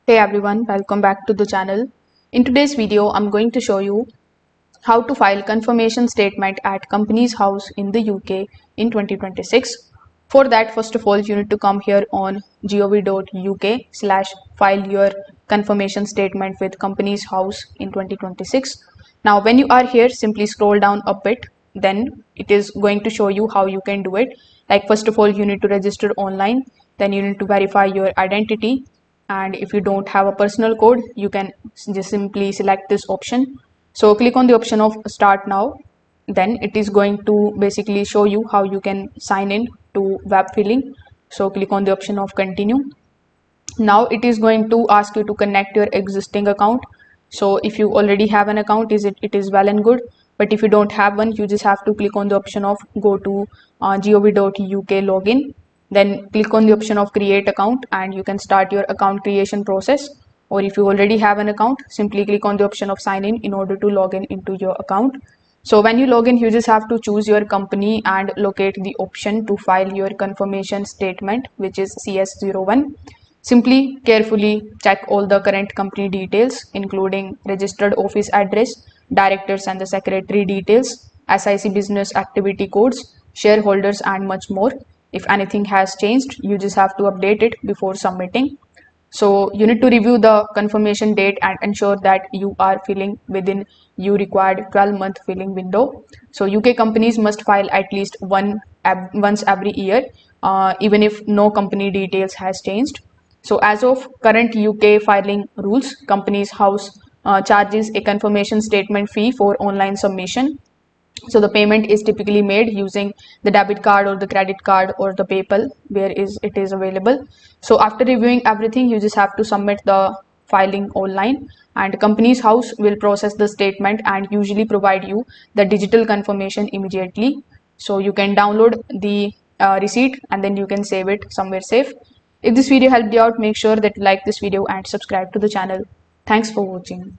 Hey everyone, welcome back to the channel. In today's video, I'm going to show you how to file confirmation statement at company's house in the UK in 2026. For that, first of all, you need to come here on gov.uk/file your confirmation statement with company's house in 2026. Now, when you are here, simply scroll down a bit. Then it is going to show you how you can do it. Like, first of all, you need to register online. Then you need to verify your identity. And if you don't have a personal code, you can just simply select this option. So click on the option of start now. Then it is going to basically show you how you can sign in to web filling. So click on the option of continue. Now it is going to ask you to connect your existing account. So if you already have an account, it is well and good. But if you don't have one, you just have to click on the option of go to gov.uk login. Then click on the option of create account and you can start your account creation process. Or if you already have an account, simply click on the option of sign in order to log in into your account. So when you log in, you just have to choose your company and locate the option to file your confirmation statement, which is CS01. Simply carefully check all the current company details, including registered office address, directors and the secretary details, SIC business activity codes, shareholders, and much more. If anything has changed, you just have to update it before submitting. So you need to review the confirmation date and ensure that you are filling within you required 12-month filling window. So UK companies must file at least once every year, even if no company details has changed. So as of current UK filing rules, company's house charges a confirmation statement fee for online submission. So the payment is typically made using the debit card or the credit card or the PayPal where it is available. So after reviewing everything, you just have to submit the filing online, and company's house will process the statement and usually provide you the digital confirmation immediately. So you can download the receipt and then you can save it somewhere safe. If this video helped you out, make sure that you like this video and subscribe to the channel. Thanks for watching.